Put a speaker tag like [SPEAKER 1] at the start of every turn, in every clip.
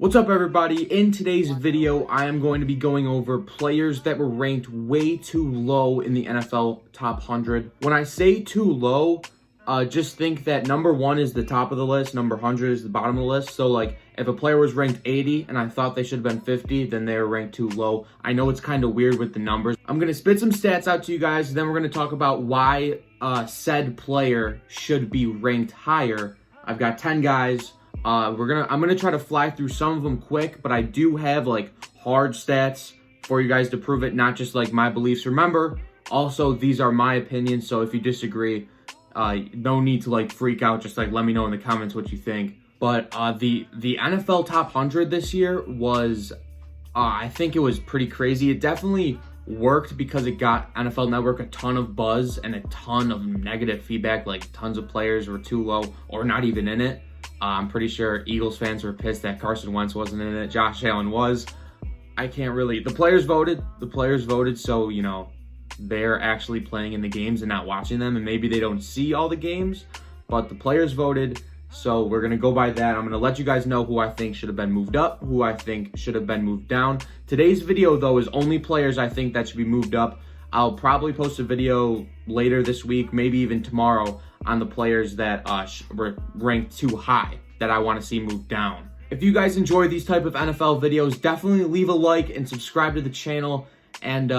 [SPEAKER 1] What's up, everybody? In today's video, I am going to be going over players that were ranked way too low in the NFL top 100. When I say too low, just think that number 1 is the top of the list, number 100 is the bottom of the list. So like if a player was ranked 80 and I thought they should have been 50, then they're ranked too low. I know it's kind of weird with the numbers. I'm going to spit some stats out to you guys, then we're going to talk about why said player should be ranked higher. I've got 10 guys. I'm gonna try to fly through some of them quick, but I do have like hard stats for you guys to prove it, not just like my beliefs. Remember, also these are my opinions, so if you disagree, no need to like freak out. Just like let me know in the comments what you think. But the NFL top 100 this year was, I think it was pretty crazy. It definitely worked because it got NFL Network a ton of buzz and a ton of negative feedback. Like tons of players were too low or not even in it. I'm pretty sure Eagles fans were pissed that Carson Wentz wasn't in it. Josh Allen was. I can't really... The players voted, so, you know, they're actually playing in the games and not watching them, and maybe they don't see all the games, but the players voted, so we're going to go by that. I'm going to let you guys know who I think should have been moved up, who I think should have been moved down. Today's video, though, is only players I think that should be moved up. I'll probably post a video later this week, maybe even tomorrow, on the players that were ranked too high that I want to see moved down. If you guys enjoy these type of NFL videos, definitely leave a like and subscribe to the channel, and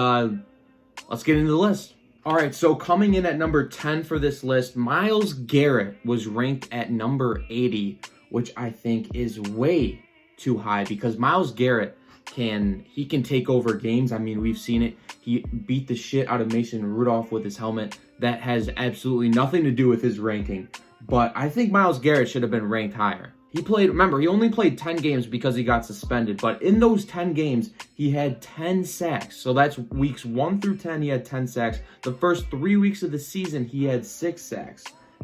[SPEAKER 1] let's get into the list. All right, so coming in at number 10 for this list, Myles Garrett was ranked at number 80, which I think is way too high because Myles Garrett can take over games. I mean, we've seen it. He beat the shit out of Mason Rudolph with his helmet. That has absolutely nothing to do with his ranking. But I think Myles Garrett should have been ranked higher. Remember, he only played 10 games because he got suspended. But in those 10 games, he had 10 sacks. So that's weeks 1 through 10, he had 10 sacks. The first 3 weeks of the season, he had 6 sacks.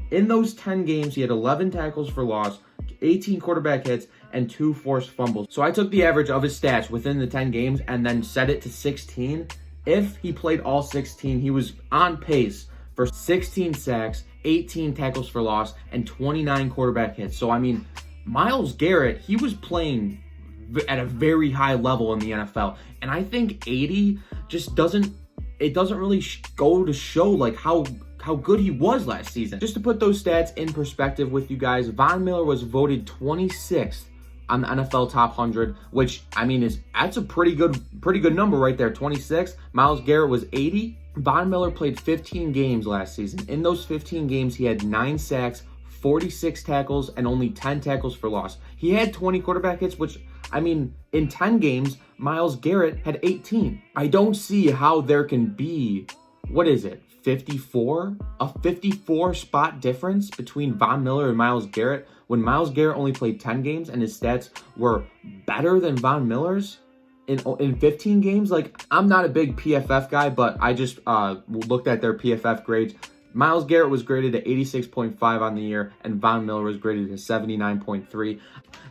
[SPEAKER 1] In those 10 games, he had 11 tackles for loss, 18 quarterback hits, and 2 forced fumbles. So I took the average of his stats within the 10 games and then set it to 16. If he played all 16, he was on pace for 16 sacks, 18 tackles for loss, and 29 quarterback hits. So, I mean, Myles Garrett, he was playing at a very high level in the NFL. And I think 80 just doesn't really go to show like how good he was last season. Just to put those stats in perspective with you guys, Von Miller was voted 26th on the NFL top 100, which I mean that's a pretty good number right there. 26. Myles Garrett was 80. Von Miller played 15 games last season. In those 15 games, he had 9 sacks, 46 tackles, and only 10 tackles for loss. He had 20 quarterback hits, which I mean, in 10 games, Myles Garrett had 18. I don't see how there can be, what is it, 54? A 54 spot difference between Von Miller and Myles Garrett when Myles Garrett only played 10 games and his stats were better than Von Miller's in 15 games. Like, I'm not a big PFF guy, but I just looked at their PFF grades. Myles Garrett was graded at 86.5 on the year, and Von Miller was graded at 79.3.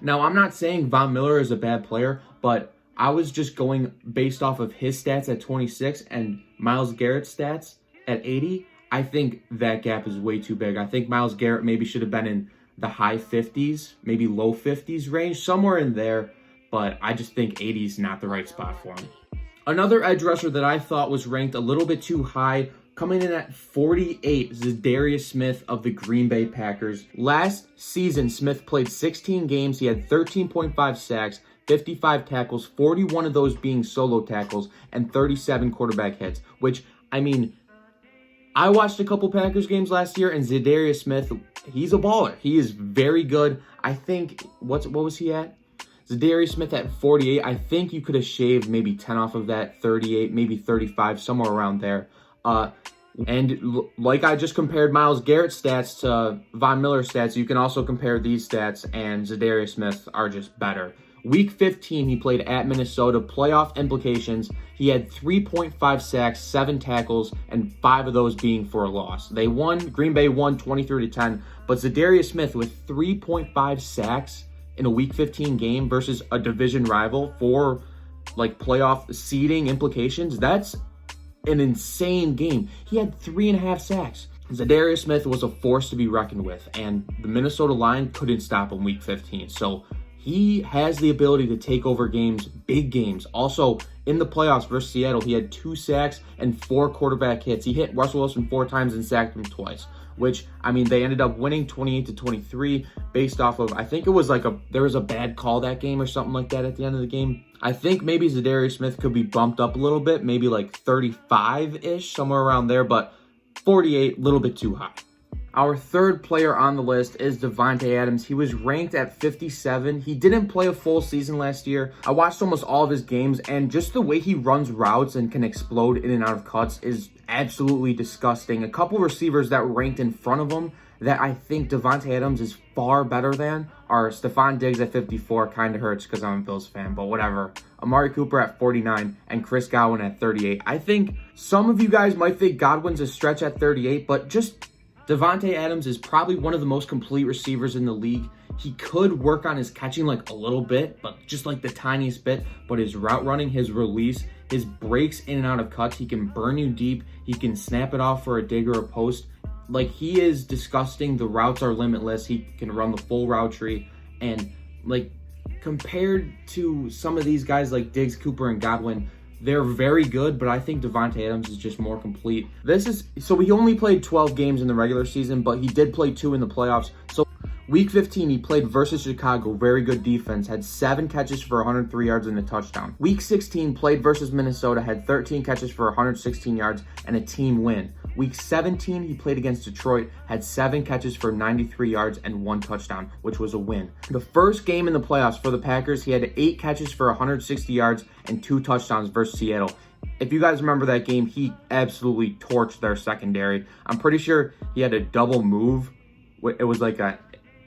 [SPEAKER 1] Now, I'm not saying Von Miller is a bad player, but I was just going based off of his stats at 26 and Myles Garrett's stats at 80. I think that gap is way too big. I think Myles Garrett maybe should have been in the high 50s, maybe low 50s range, somewhere in there, but I just think 80 is not the right spot for him. Another edge rusher that I thought was ranked a little bit too high, coming in at 48, Zadara Smith of the Green Bay Packers. Last season, Smith played 16 games. He had 13.5 sacks, 55 tackles, 41 of those being solo tackles, and 37 quarterback hits, which, I mean, I watched a couple Packers games last year, and Zadara Smith, he's a baller. He is very good. I think, what was he at? Zadara Smith at 48. I think you could have shaved maybe 10 off of that, 38, maybe 35, somewhere around there. And like I just compared Myles Garrett's stats to Von Miller's stats, you can also compare these stats, and Zadara Smith are just better. Week 15, he played at Minnesota. Playoff implications, he had 3.5 sacks, 7 tackles, and 5 of those being for a loss. They won. Green Bay won 23-10, but Zadara Smith with 3.5 sacks in a Week 15 game versus a division rival for like playoff seeding implications, that's an insane game. He had 3.5 sacks. Zadara Smith was a force to be reckoned with, and the Minnesota line couldn't stop him Week 15. So he has the ability to take over games, big games. Also, in the playoffs versus Seattle, he had 2 sacks and 4 quarterback hits. He hit Russell Wilson 4 times and sacked him twice, which, I mean, they ended up winning 28-23 based off of, I think it was like there was a bad call that game or something like that at the end of the game. I think maybe Zadara Smith could be bumped up a little bit, maybe like 35-ish, somewhere around there, but 48, a little bit too high. Our third player on the list is Davante Adams. He was ranked at 57. He didn't play a full season last year. I watched almost all of his games, and just the way he runs routes and can explode in and out of cuts is absolutely disgusting. A couple receivers that were ranked in front of him that I think Davante Adams is far better than are Stephon Diggs at 54. Kind of hurts because I'm a Bills fan, but whatever. Amari Cooper at 49 and Chris Godwin at 38. I think some of you guys might think Godwin's a stretch at 38, but just Davante Adams is probably one of the most complete receivers in the league. He could work on his catching like a little bit, but just like the tiniest bit. But his route running, his release, his breaks in and out of cuts, he can burn you deep. He can snap it off for a dig or a post. Like, he is disgusting. The routes are limitless. He can run the full route tree. And like, compared to some of these guys like Diggs, Cooper, and Godwin, they're very good, but I think Davante Adams is just more complete. So he only played 12 games in the regular season, but he did play 2 in the playoffs. So week 15, he played versus Chicago, very good defense, had 7 catches for 103 yards and a touchdown. Week 16, played versus Minnesota, had 13 catches for 116 yards and a team win. Week 17, he played against Detroit, had 7 catches for 93 yards and 1 touchdown, which was a win. The first game in the playoffs for the Packers, he had 8 catches for 160 yards and 2 touchdowns versus Seattle. If you guys remember that game, he absolutely torched their secondary. I'm pretty sure he had a double move. It was like a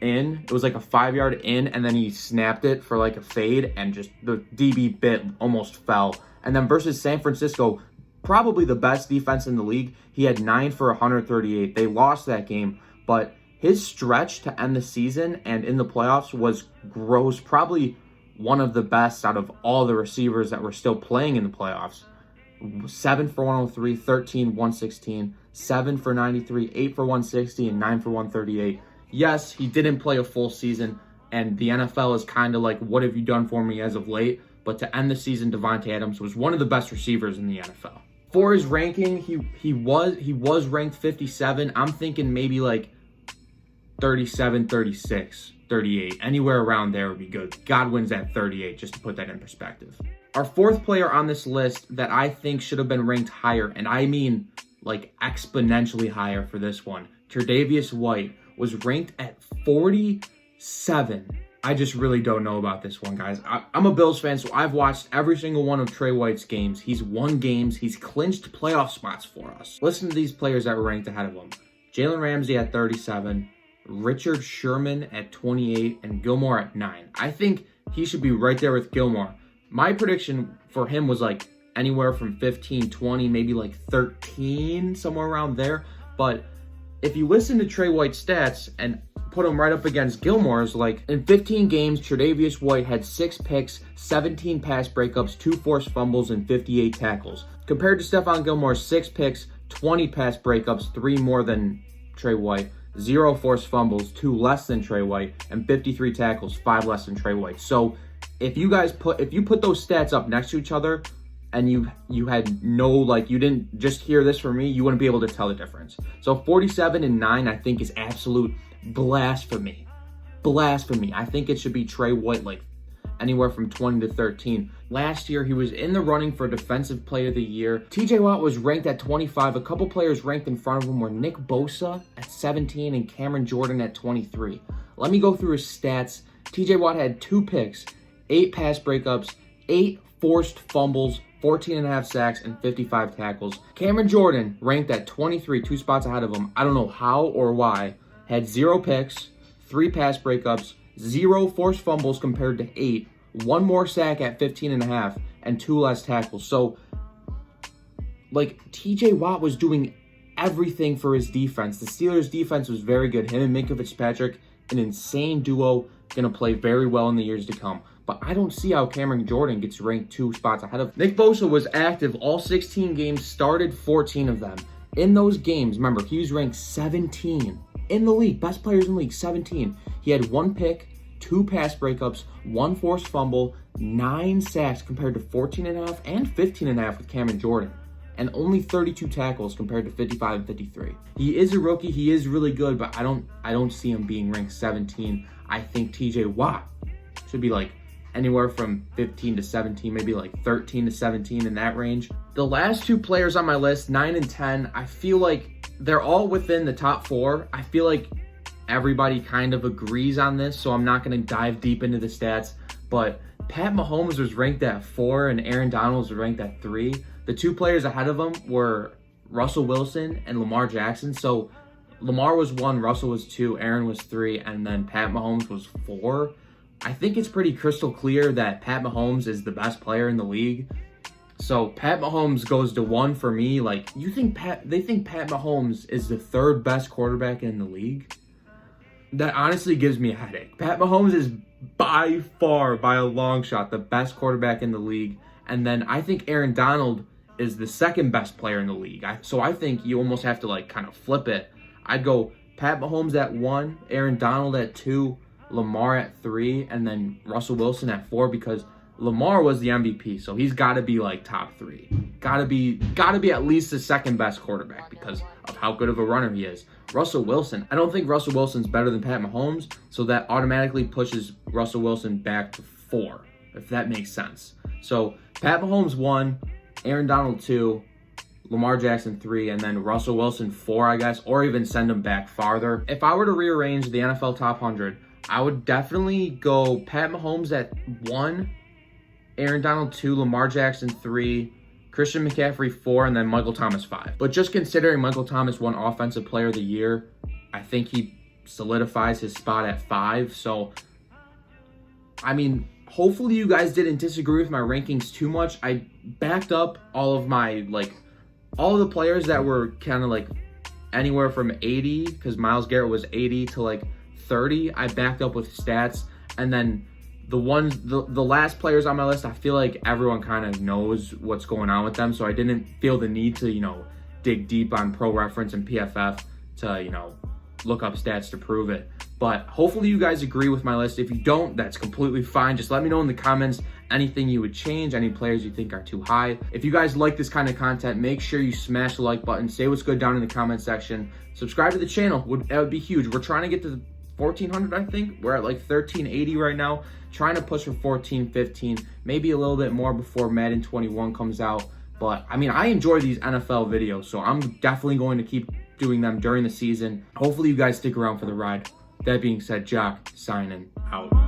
[SPEAKER 1] 5-yard in, and then he snapped it for like a fade, and just the DB bit almost fell. And then versus San Francisco, probably the best defense in the league, he had 9 for 138. They lost that game, but his stretch to end the season and in the playoffs was gross, probably one of the best out of all the receivers that were still playing in the playoffs. 7 for 103, 13, 116, 7 for 93, 8 for 160, and 9 for 138. Yes, he didn't play a full season, and the NFL is kind of like, what have you done for me as of late? But to end the season, Davante Adams was one of the best receivers in the NFL. For his ranking, he was ranked 57. I'm thinking maybe like 37, 36, 38. Anywhere around there would be good. Godwin's at 38, just to put that in perspective. Our fourth player on this list that I think should have been ranked higher, and I mean like exponentially higher for this one, Trey White, was ranked at 47. I just really don't know about this one, guys. I'm a Bills fan, so I've watched every single one of Trey White's games. He's won games. He's clinched playoff spots for us. Listen to these players that were ranked ahead of him. Jalen Ramsey at 37, Richard Sherman at 28, and Gilmore at 9. I think he should be right there with Gilmore. My prediction for him was like anywhere from 15, 20, maybe like 13, somewhere around there. But if you listen to Trey White's stats and put him right up against Gilmore's, like in 15 games, Tre'Davious White had 6 picks, 17 pass breakups, 2 forced fumbles, and 58 tackles. Compared to Stephon Gilmore's 6 picks, 20 pass breakups, 3 more than Trey White, 0 forced fumbles, 2 less than Trey White, and 53 tackles, 5 less than Trey White. So if you put those stats up next to each other, and you had no, like, you didn't just hear this from me, you wouldn't be able to tell the difference. So 47 and 9, I think, is absolute blasphemy. I think it should be Trey White, like anywhere from 20 to 13. Last year, he was in the running for Defensive Player of the Year. TJ Watt was ranked at 25. A couple players ranked in front of him were Nick Bosa at 17 and Cameron Jordan at 23. Let me go through his stats. TJ Watt had 2 picks, 8 pass breakups, 8 forced fumbles, 14.5 sacks, and 55 tackles. Cameron Jordan, ranked at 23, 2 spots ahead of him. I don't know how or why. Had 0 picks, 3 pass breakups, 0 forced fumbles compared to 8, 1 more sack at 15.5, and 2 less tackles. So, like, TJ Watt was doing everything for his defense. The Steelers' defense was very good. Him and Minkah Fitzpatrick, an insane duo, going to play very well in the years to come. But I don't see how Cameron Jordan gets ranked 2 spots ahead of him. Nick Bosa was active all 16 games, started 14 of them. In those games, remember, he was ranked 17 in the league. Best players in the league, 17. He had 1 pick, 2 pass breakups, 1 forced fumble, 9 sacks compared to 14.5 and 15.5 with Cameron Jordan, and only 32 tackles compared to 55 and 53. He is a rookie. He is really good, but I don't see him being ranked 17. I think TJ Watt should be like anywhere from 15 to 17, maybe like 13 to 17 in that range. The last 2 players on my list, 9 and 10, I feel like they're all within the top 4. I feel like everybody kind of agrees on this, so I'm not going to dive deep into the stats, but Pat Mahomes was ranked at 4 and Aaron Donald was ranked at 3. The 2 players ahead of him were Russell Wilson and Lamar Jackson. So Lamar was 1, Russell was 2, Aaron was 3, and then Pat Mahomes was 4. I think it's pretty crystal clear that Pat Mahomes is the best player in the league. So Pat Mahomes goes to 1 for me. Like, they think Pat Mahomes is the 3rd best quarterback in the league? That honestly gives me a headache. Pat Mahomes is by far, by a long shot, the best quarterback in the league. And then I think Aaron Donald is the 2nd best player in the league. So I think you almost have to like kind of flip it. I'd go Pat Mahomes at 1, Aaron Donald at 2, Lamar at 3, and then Russell Wilson at 4, because Lamar was the MVP, so he's got to be like top 3. Got to be at least the 2nd best quarterback because of how good of a runner he is. Russell Wilson, I don't think Russell Wilson's better than Pat Mahomes, so that automatically pushes Russell Wilson back to 4, if that makes sense. So Pat Mahomes 1, Aaron Donald 2, Lamar Jackson 3, and then Russell Wilson 4, I guess, or even send him back farther. If I were to rearrange the NFL top 100, I would definitely go Pat Mahomes at 1, Aaron Donald 2, Lamar Jackson 3, Christian McCaffrey 4, and then Michael Thomas 5. But just considering Michael Thomas won Offensive Player of the Year, I think he solidifies his spot at 5. So, I mean, hopefully you guys didn't disagree with my rankings too much. I backed up all of my, all of the players that were kind of like anywhere from 80, because Myles Garrett was 80 to like 30. I backed up with stats, and then the last players on my list, I feel like everyone kind of knows what's going on with them, so I didn't feel the need to, dig deep on Pro Reference and PFF to, look up stats to prove it. But hopefully you guys agree with my list. If you don't, that's completely fine. Just let me know in the comments anything you would change, any players you think are too high. If you guys like this kind of content, make sure you smash the like button. Say what's good down in the comment section. Subscribe to the channel. That would be huge. We're trying to get to 1,400, I think. We're at like 1,380 right now. Trying to push for 1,415, maybe a little bit more before Madden 21 comes out. But, I mean, I enjoy these NFL videos, so I'm definitely going to keep doing them during the season. Hopefully you guys stick around for the ride. That being said, Jock signing out.